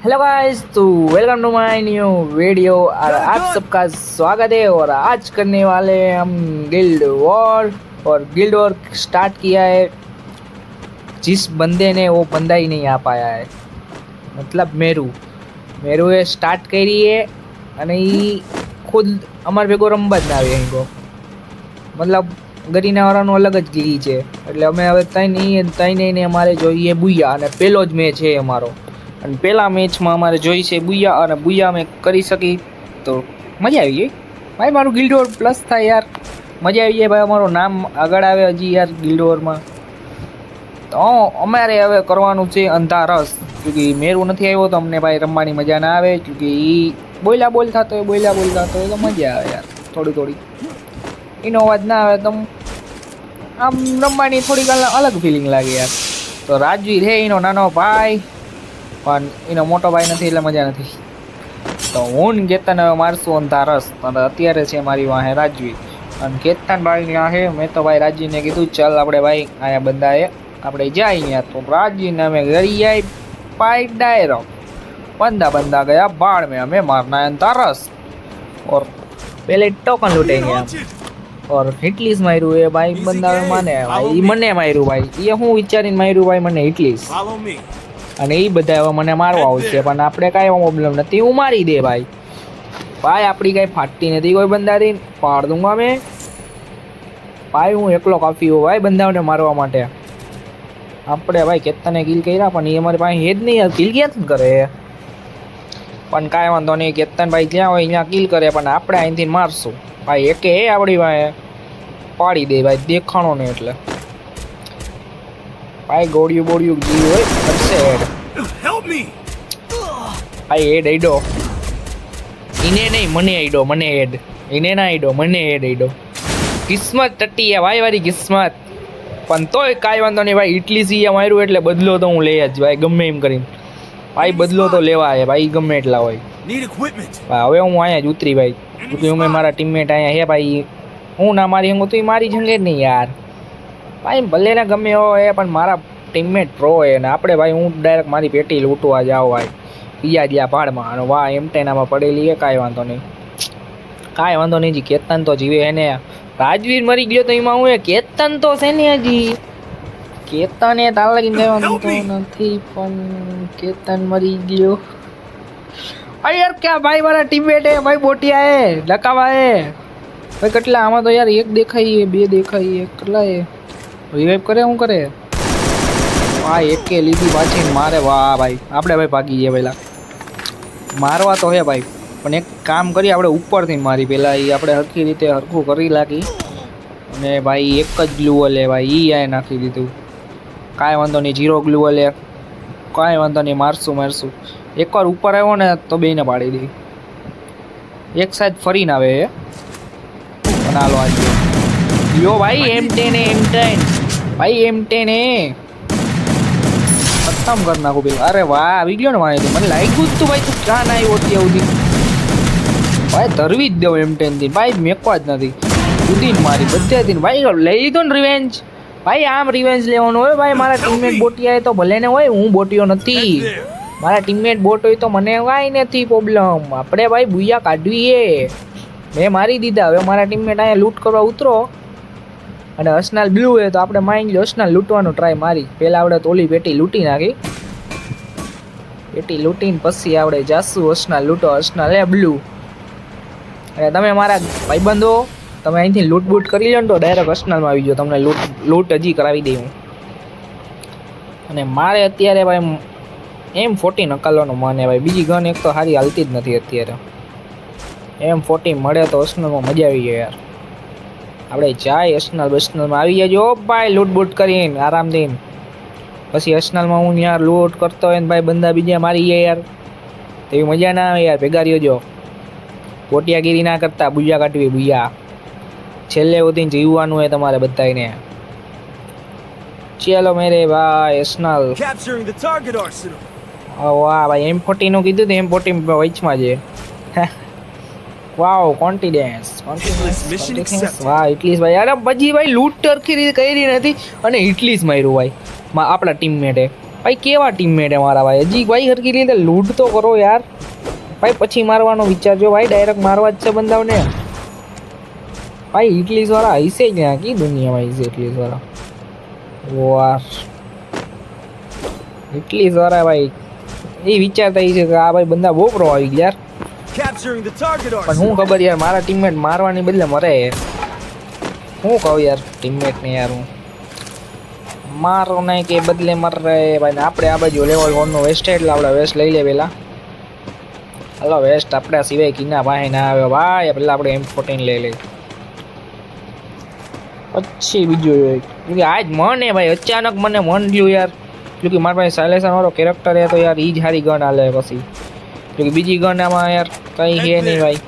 Hello guys, तो welcome to my new video और आप सबका स्वागत है। और आज करने वाले हैं हम गिल्ड वॉर स्टार्ट किया है। जिस बंदे ने वो बंदा ही नहीं आ पाया है, मतलब મેરુએ સ્ટાર્ટ કરી है અને એ ખુદ અમાર ભેગો રમવા જ ના આવે એમ, મતલબ ગરીના વાળાનું અલગ જ ગીરી છે। એટલે અમે હવે તઈને અમારે જોઈએ બુયા, અને પહેલો જ મેચ છે અમારો, અને પહેલા મેચમાં અમારે જોઈ છે બુયા, અને બુયા અમે કરી શકી તો મજા આવી જાય ભાઈ। મારું ગિલ્ડ વોર પ્લસ થાય યાર, મજા આવી જાય ભાઈ, અમારું નામ આગળ આવે હજી યાર ગિલ્ડ વોરમાં। તો અમારે હવે કરવાનું છે અંધારસ, ક્योंकि મેરુ નથી આવ્યો તો અમને ભાઈ રમવાની મજા ના આવે, क्योंकि એ બોલ થતો હોય તો મજા આવે યાર, થોડી એનો અવાજ ના આવે તો આમ રમવાની થોડીક અલગ ફિલિંગ લાગે યાર। તો રાજવીર હે એનો નાનો ભાઈ, પણ એનો મોટો ભાઈ નથી એટલે મજા નથી। તો હું ને કેતન હવે મારશું અંધારસ, અને અત્યારે છે મારી વાહે રાજવીર અને કેતન ભાઈ ત્યાં છે। મેં તો ભાઈ રાજવીરને કીધું ચાલ આપણે ભાઈ અહીંયા બંદાએ આપણે જાય ત્યાં, તો રાજવીરને અમે ઘરી જાય પાઈ ડાયરો બંदा गया बाढ़ में, हमें मारना है अंधारस। और पहले टोकन लूटेंगे हम, और हिटलीस मारू है भाई बंदा माने भाई, मने मारू भाई, ये હું વિચારીને માર્યું ભાઈ મને હિટલીસ, અને એ બધા હવે મને મારવા આવશે, પણ આપણે કાંઈ પ્રોબ્લેમ નથી, હું મારી દે ભાઈ। આપણી કાંઈ ફાટતી નથી કોઈ બંદાથી, પાડ દઉંગા મેં ભાઈ, હું એકલો કાફી હું ભાઈ બંદાઓને મારવા માટે। આપણે ભાઈ કેતને કિલ કર્યા, પણ એ અમારી પાસે હેજ નહીં, કિલ ક્યાંથી કરે, પણ કાંઈ વાંધો નહીં, કેતન ભાઈ જ્યાં હોય ત્યાં કિલ કરે, પણ આપણે અહીંથી મારશું ભાઈ। એકે એ આપણી પાસે પાડી દે ભાઈ, દેખાણો ને એટલે ભાઈ બોડિયું ગયું હોય કરશે હેડ ભાઈ, હેડ આઈડો એને નહીં મને આઈડો, મને હેડ એને ના આઈડો, મને હેડ આઈડો। કિસ્મત ટટી है भाई, वारी किस्मत, પણ તોય કાંઈ વાંધો નહીં ભાઈ, ઇટલી સી માર્યું એટલે બદલો તો હું લઈ જ ભાઈ, ગમે એમ કરીને ભાઈ બદલો તો લેવા છે ભાઈ, ગમે એટલા હોય ભાઈ। હવે હું અહીંયા જ ઉતરી ભાઈ, क्योंकि હું મારા ટીમમેટ અહીંયા હે ભાઈ, હું ના મારી હંગું તો મારી જંગે જ નહીં યાર ભાઈ, ભલે ને ગમે એવો હે પણ મારા ટીમમેટ પ્રો હે, ને આપણે ભાઈ હું ડાયરેક્ટ મારી પેટી લૂંટવા જાઉં ભાઈ બીજા જ્યાં પહાડમાં, અને વાહ એમટેનામાં પડેલી હે, કાંઈ વાંધો નહીં જી, કેતન તો જીવે હે ને। રાજવીર મરી ગયો તો એમાં હું કેતન તો છે ને હજી, કેતન એ તાર લગીને જવાનું તો નથી, પણ કેતન મરી ગયો। અરે યાર ક્યાં ભાઈ મારા ટીમમેટ હે ભાઈ, બોટિયા હે લકાવા હે ભાઈ, કેટલા આમાં તો યાર એક દેખાય બે દેખાય, કેટલા હે રિવાઇવ કરે શું કરે ભાઈ, એકે લીધી પાછી મારે, વાહ ભાઈ આપણે ભાઈ ભાગી ગયા પહેલાં, મારવા તો હે ભાઈ, પણ એક કામ કરી આપણે ઉપરથી મારી પહેલાં, એ આપણે હરખી રીતે હરખું કરી લાગી, અને ભાઈ એક જ ગ્લુઅલ લે ભાઈ, એ આ નાખી દીધું, કાંઈ વાંધો નહીં, 0 ગ્લુઅલ લે, કાંઈ વાંધો નહીં, મારશું એકવાર ઉપર આવ્યો ને તો બેને પાડી દઈ, એક સાઈડ ફરીને આવે એ બનાલો આજે યો ભાઈ, M10 ભાઈ, M10 ખતમ કરી નાખું ભાઈ। અરે વાહ આવી ગયો ને વાંધો, મને લાગ્યું જ તું ભાઈ તું ક્યાં ના આવ્યો ત્યાં સુધી ભાઈ, ધરવી જ દેવો M10 થી ભાઈ, મેકવા જ નથી, ઉદીને મારી બધેથી ભાઈ, લઈ લીધો ને રિવેન્જ ભાઈ, આમ રિવેન્જ લેવાનું હોય ભાઈ। મારા ટીમમેટ બોટિયા તો ભલે ને હોય, હું બોટિયો નથી, મારા ટીમમેટ બોટ હોય તો મને કાંઈ નથી પ્રોબ્લેમ, આપણે ભાઈ બુયા કાઢવી એ, મેં મારી દીધા। હવે મારા ટીમમેટ અહીંયા લૂંટ કરવા ઉતરો, અને અસનાલ બ્લુ હોય તો આપણે માઇન્ડ લો અસનાલ લૂંટવાનો ટ્રાય મારી, પહેલાં આપણે તો ઓલી પેટી લૂંટી નાખી, પેટી લૂંટીને પછી આપણે જાસુ અસનાલ લૂંટો, અસનાલ એ બ્લુ। અને તમે મારા ભાઈબંધો તમે અહીંથી લૂંટ કરી લો ને તો ડાયરેક્ટ અસનાલમાં આવી જાઓ, તમને લૂંટ હજી કરાવી દઈ હું। અને મારે અત્યારે ભાઈ M40 નકાલવાનું માને ભાઈ, બીજી ગન એક તો સારી હાલતી જ નથી અત્યારે, M40 મળે તો અસનાલમાં મજા આવી જાય યાર। આપણે જાય અસનાલમાં આવી જજો ભાઈ, લૂંટ કરીને આરામથી, પછી અસનાલમાં હું યાર લૂંટ કરતો હોય ને ભાઈ બંદા બીજા મારી ગયા યાર, તો એવી મજા ના આવે યાર, ભેગા રહ્યો જો, પોટિયાગીરી ના કરતા, બુયા કાઢવી બુયા, છેલ્લે ઉધીને જીવવાનું હોય તમારે બધાને। ચલો મેરે ભાઈ અસનાલ, વાહ ભાઈ M40 નું કીધું તો M40 વચમાં છે, વાવ કોન્ફિડન્સ, વાહ ઇટલીસ ભાઈ, અરે પછી ભાઈ લૂંટ ટરખી રીતે કરી નથી, અને ઇટલીસ માર્યું ભાઈ આપણા ટીમમેટે, ભાઈ કેવા ટીમમેટ હે મારા ભાઈ, હજી ભાઈ હરકી રીતે લૂટ તો કરો યાર ભાઈ, પછી મારવાનો વિચારજો ભાઈ, ડાયરેક્ટ મારવા જ છે બંદાઓને ભાઈ. ઇટલીસ વાળા હૈસે જ ને, કી દુનિયામાં હૈસે ઇટલીસ વાળા, વાહ ઇટલીસ વાળા ભાઈ એ વિચારતા છે કે આ ભાઈ બંદા બહુ પ્રો આવી ગયા યાર, પણ હું ખબર યાર મારા ટીમમેટ મારવાની બદલે મરે, હું કહું યાર ટીમમેટને યાર, હું મારો નહીં કે બદલે મરે ભાઈ ને. આપણે આ બાજુ લેવલ 1 નો વેસ્ટ એટલે આપણે વેસ્ટ લઈ લે પેલા. હલો વેસ્ટ આપણા સિવાય કિના પાસે ના આવે ભાઈ, પેલા આપણે M14 લઈ લઈએ પછી બીજું હોય. કે આજ મને ભાઈ અચાનક મને મન થયું યાર, કે મારા પાસે સાયલેશન વાળો કેરેક્ટર હે તો યાર ઈ જ સારી ગન હાલે પછી, કે બીજી ગન આમાં યાર કંઈ છે નહીં ભાઈ.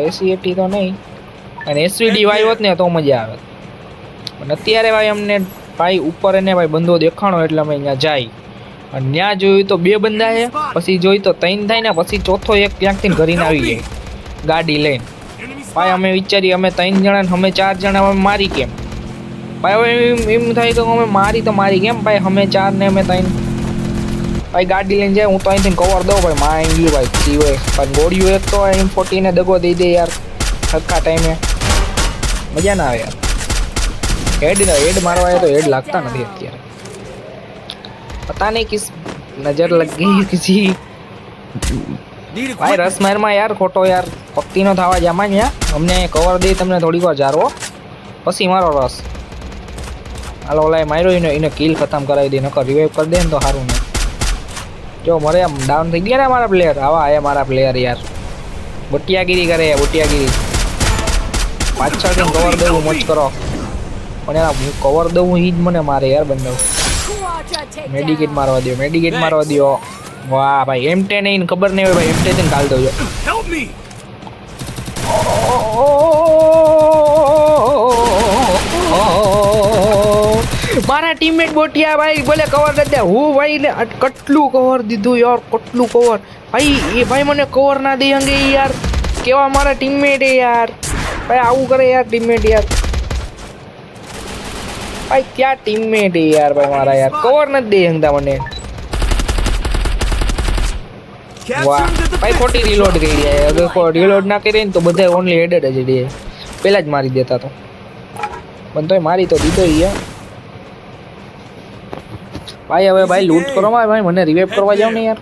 એસી તો નહીં, અને SVD વાય હોત ને તો મજા આવે, પણ અત્યારે ભાઈ અમને ભાઈ ઉપર એને ભાઈ બંદો દેખાણો એટલે અમે અહીંયા જાય, અને ત્યાં જોયું તો 2 બંદા છે, પછી જોઈ તો 3 થાય ને પછી ચોથો એક ક્યાંકથી ઘરીને આવી જાય ગાડી લઈને ભાઈ. અમે વિચારીએ અમે 3 જણા ને અમે 4 જણા અમે મારી કેમ ભાઈ, હવે એમ થાય તો અમે મારી કેમ ભાઈ, અમે 4 ને અમે 3 ભાઈ ગાડી લઈને જાય. હું તો અહીંથી કવર દઉં ભાઈ, માં આવી ગયું ભાઈ જીવે, પણ ગોળીઓ એક તો M14 ને દગો દઈ દે યાર સરખા ટાઈમે, મજા ના આવે યાર. હેડ મારવા આવે તો હેડ લાગતા નથી અત્યારે, પતા નહીં કિસ નજર લગ ગઈ કિસી ભાઈ. રસ મારમાં યાર ખોટો યાર પક્તિનો થવા જામાં યાર, અમને કવર દઈ તમને થોડીક વાર જારવો પછી મારો રસ. હાલો ઓલા માર્યો એને કિલ ખતમ કરાવી દે, નકર રિવાઈવ કરી દે ને તો સારું નહીં. જો મરે આમ ડાઉન થઈ ગયા ને મારા પ્લેયર, આવા આયા મારા પ્લેયર યાર, બટિયાગીરી કરે બટિયાગીરી. પાછળથી કવર દેવું મચ કરો, પણ યાર હું કવર દઉં ઈ જ મને મારે યાર બંદો. મેડિકેટ મારવા દો, મેડિકેટ મારવા દો. વાહ ભાઈ M10 એને ખબર નહીં હોય ભાઈ, M10 કાલ દઉં મારા ટીમમેટ બોટિયા ભાઈ બોલે કવર કરી દે. હું ભાઈ ને કેટલું કવર દીધું યાર, કેટલું કવર ભાઈ. એ ભાઈ મને કવર ના દે અંગે યાર, કેવા મારા ટીમમેટ યાર ભાઈ, આવું કરે યાર ટીમમેટ યાર ભાઈ. ક્યાં ટીમમેટ યાર ભાઈ મારા યાર, કવર નથી દે હંગતા મને. વાહ ભાઈ ખોટી રીલોડ કરી રહ્યા, અગર રીલોડ ના કરી ને તો બધા ઓનલી હેડેડ જ દે, પેલા જ મારી દેતા તો, પણ તોય મારી તો દીધો યાર ભાઈ. હવે ભાઈ લૂટ કરો ભાઈ, મને રિવાઇવ કરવા જાવ ને યાર.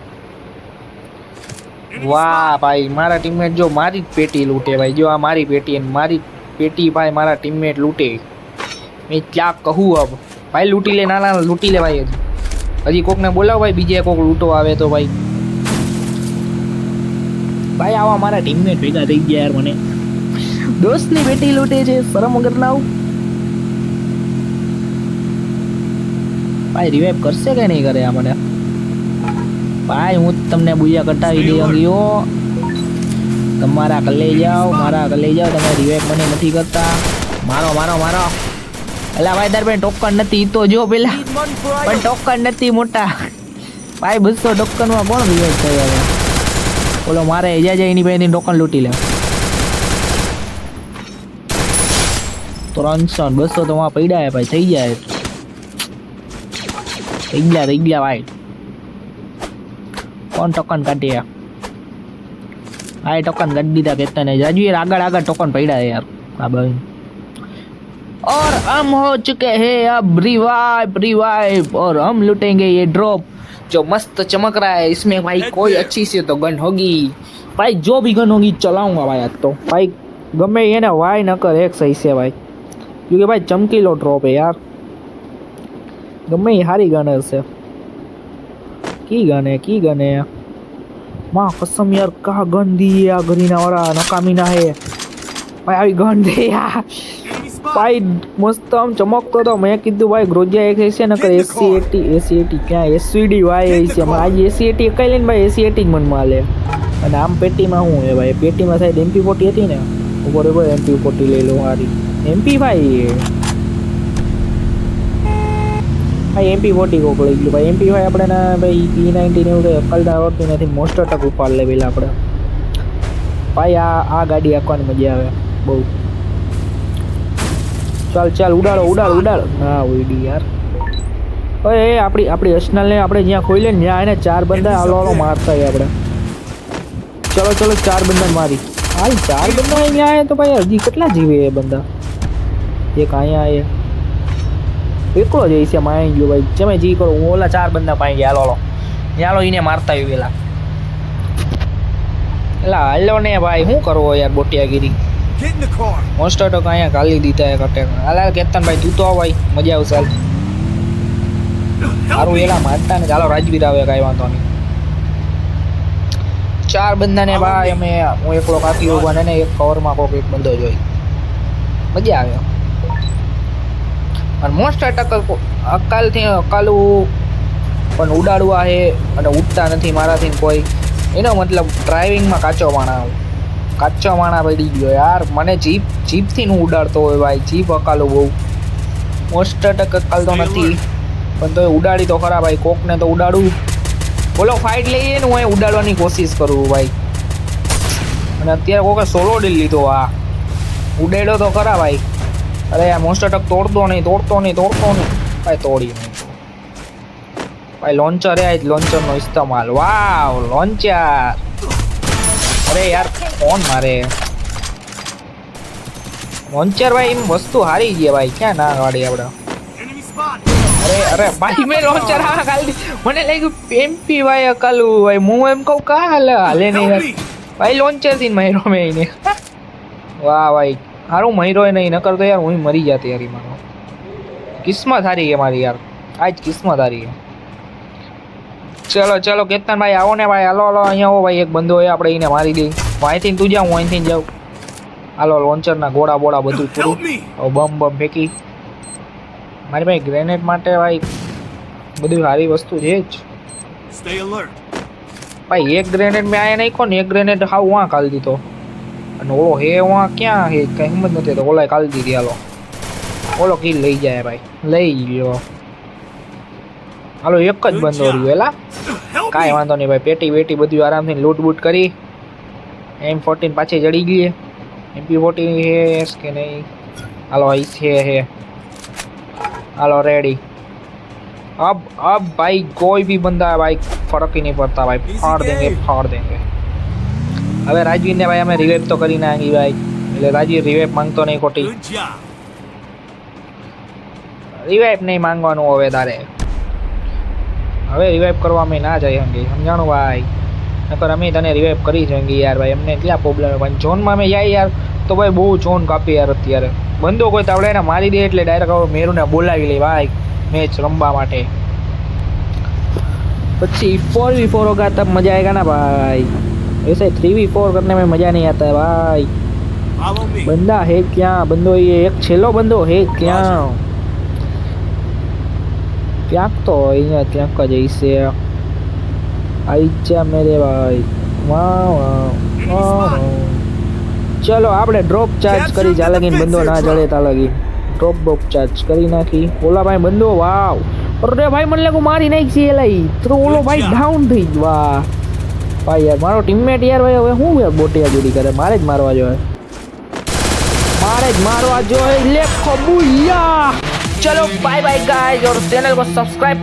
વાહ ભાઈ મારા ટીમમેટ જો મારી જ પેટી લૂટે ભાઈ, જો આ મારી પેટી અને મારી પેટી ભાઈ મારા ટીમમેટ લૂટે. મેં ક્યાં કહું અબ ભાઈ, લૂંટી લે, ના લૂંટી લે ભાઈ. હજી કોકને બોલાવો ભાઈ, બીજે કોક લૂંટો આવે તો ભાઈ. ભાઈ આવા મારા ટીમમેટ ભેગા થઈ ગયા યાર, મને દોસ્તની પેટી લૂંટે છે, શરમ વગર ના આવું ભાઈ. રિવાઇવ કરશે કે નહીં કરે આ મને ભાઈ, હું તમને બુયા કટાવી દઈ ગયો. તમારા કલે જાઓ, મારા કલે જાઓ, તમે રિવાઇવ મને નથી કરતા. મારો મારો મારો. અલા ભાઈ તાર પાસે ટોકન નથી તો જો પેલા, પણ ટોકન નથી મોટા ભાઈ. 200 ટોકનમાં કોણ રિવાઇવ કરે હવે? બોલો મારે જાય એની પાસેથી ટોકન લૂંટી લે. 300 200 તો માં પડ્યા ભાઈ, થઈ જાય થઈ ગયા ભાઈ. કોણ ટોકન કાઢ્યા ભાઈ? ટોકન કાઢી દીધા કેતા ને જાજુ યાર, આગળ ટોકન પડ્યા યાર આ ભાઈ. और हम हो चुके हैं अब रिवाइव और हम लूटेंगे ये ड्रॉप जो मस्त चमक रहा है. इसमें भाई कोई अच्छी सी तो गन होगी भाई, जो भी गन होगी चलाऊंगा भाई आज तो भाई. गमे ये ना वाई न कर एक सही से भाई, क्योंकि भाई चमकीलो ड्रॉप है यार. गमे ये हारी गन है, की गन है माँ कसम यार. कहा गन दी है आ गरीना वाला नकामीना है भाई, આવી ગન દે યાર ભાઈ. મસ્ત આમ ચમકતો તો મેં કીધું ભાઈ ગ્રોજિયા એક છે ને કરે AC80 ક્યાં SVD વાય છે આજે AC80 કઈ લઈને ભાઈ, AC80 જ મનમાં હાલે. અને આમ પેટીમાં શું હે ભાઈ, પેટીમાં સાહેબ MP40 હતી ને ઉપર MP40 લઈ લો મારી. MP ભાઈ MP40 કોક લઈ ગયું ભાઈ. MP ભાઈ આપણે ના ભાઈ P90 ને એવું અકલતા આવડતું નથી, મોસ્ટ ટક ઉપાડ લે પેલા આપણે ભાઈ. આ ગાડી આંકવાની મજા આવે બહુ. ચાલ ઉડાડો ના ઉડી યાર. ઓય એ આપણી અર્સનલને આપણે જ્યાં ખોઈ લે ને ત્યાં એને 4 બંદા હાલો મારતા હોય આપણે. ચલો 4 બંદા મારી હાલ 4 બંદા અહીંયા આયા તો ભાઈ હજી કેટલા જીવે એ બંદા. એક અહીંયા એ એકલો જ છે માઈ ગયો ભાઈ. તમે જી કરો હું ઓલા 4 બંદા પાઈ ગયા હાલો હાલો એને મારતા હોય પેલા. એલા હાલો ને ભાઈ શું કરવો યાર બોટિયાગીરી. મોસ્ટર ટક અહીંયા કાલી દીધા એક અટેક. હાલ કેતન ભાઈ તું તો આવ ભાઈ મજા આવશે હાલ. સારું એલા મારતા ને ચાલો રાજવીર આવે કાંઈ વાંધો નહીં. 4 બંદાને ભાઈ અમે હું એકલો કાપી ઉભા ને એક કવરમાં કોક એક બંદો જોઈ મજા આવે. અને મોસ્ટ અટક અકાલું પણ ઉડાડવા છે અને ઉડતા નથી મારાથી કોઈ. એનો મતલબ ડ્રાઇવિંગમાં કાચો માણા પડી ગયો યાર. મને જીપથી હું ઉડાડતો હોય ભાઈ. જીપ અકાલું બહુ. મોસ્ટ અટક અકાલતો નથી પણ તો ઉડાડી તો ખરા ભાઈ. કોકને તો ઉડાડું. બોલો ફાઇટ લઈએ ને હું અહીં ઉડાડવાની કોશિશ કરું ભાઈ. અને અત્યારે કોકે સોલો ડીલ લીધો. આ ઉડાડ્યો તો ખરા ભાઈ. અરે યાર મોસ્ટ અટક તોડતો નહીં ભાઈ. તોડી નહીં ભાઈ. લોન્ચર લોન્ચરનો ઇસ્તેમાલ. વાવ લોન્ચર. અરે યાર કોણ મારે લોન્ચર ભાઈ. એમ વસ્તુ હારી ગઈ ભાઈ. ક્યાં ના ગાડી આપણે. અરે ભાઈ મેં લોન્ચર હા ખાલી મને લાગ્યું એમપી ભાઈ અકાલું ભાઈ. હું એમ કહું કા હાલે નહીં ભાઈ. લોન્ચર થી મહિરો મેં એને. વાહ ભાઈ હારું મહિરો નહીં નકર તો યાર હું મરી જાતી યાર. મારો કિસ્મત હારી ગઈ મારી યાર. આજ કિસ્મત હારી ગઈ. ચલો કેતન ભાઈ આવો ને ભાઈ. હાલો અહીંયા આવો ભાઈ. એક બંદો હોય આપણે એને મારી દઈ. અહીંથી તું જાઉં હું અહીંથી જાઉં. હાલો લોન્ચરના ગોળા બોળા બધું પૂરું. બમ ફેંકી મારી ભાઈ. ગ્રેનેડ માટે ભાઈ બધું સારી વસ્તુ છે જ ભાઈ. એક ગ્રેનેડ મેં આયા નાખ્યો ને એક ગ્રેનેડ હાવ વાં કાઢી દીધો. અને ઓલો હે વાં ક્યાં હે કઈ હિંમત નથી. તો ઓલા કાઢી દીધી. હાલો ઓલો કિલ લઈ જાય ભાઈ. લઈ ગયો. હાલો એક જ બંદો રહ્યો એલા. કાંઈ વાંધો નહીં ભાઈ. પેટી વેટી બધું આરામથી લૂટ બૂટ કરી. M14 પાછી જડી ગઈ. MP40 હે કે નહીં. હાલો હે હાલો રેडी. अब भाई कोई भी बंदा भाई फर्क ही नहीं पड़ता भाई. फाड़ देंगे. હવે રાજવીર ને ભાઈ અમે રિવાइव તો કરી નાખી ભાઈ. એટલે રાજવીર રિવાइव માંગતો નહીં ખોટી. રિવાइव નહીં માંગવાનું હવે તારે. હવે રિવાइव કરવામાં ના જાય હંગી સમજાણું ભાઈ. નકર અમે તને રિવાइव કરી જંગી યાર ભાઈ. અમને એટલા પ્રોબ્લેમ ભાઈ. ઝોનમાં અમે જાય યાર તો ભાઈ બહુ ઝોન કાપી યાર. અત્યારે બંદો કોઈ તાવડે એને મારી દે એટલે ડાયરેક્ટ મેરુને બોલાવી લે ભાઈ મેચ રમવા માટે. પછી 4v4 होगा तब मजा आएगा ना भाई. ऐसे 3v4 करने में मजा नहीं आता है भाई. बंदा है क्या. बंदो ये एक छेलो बंदो है क्या. ક્યાંક તો અહીંયા ક્યાંક જ હશે. आई जा मेरे भाई. वाह चलो આપણે ડ્રોપ ચાર્જ કરી જા લગીન બંદો ના જડે તા લગીન ડ્રોપ ચાર્જ કરી નાખી. ઓલા ભાઈ બંદો વાવ. અરે ભાઈ મને લાગુ મારી નાખી એલા. તો ઓલો ભાઈ ડાઉન થઈ ગયો. વાહ ભાઈ યાર મારો ટીમમેટ યાર ભાઈ હવે હું યાર બોટિયાગીરી કરે. મારે જ મારવા જોઈએ. લે ખબુયા. चलो बाय बाय गाइस और चैनल को सब्सक्राइब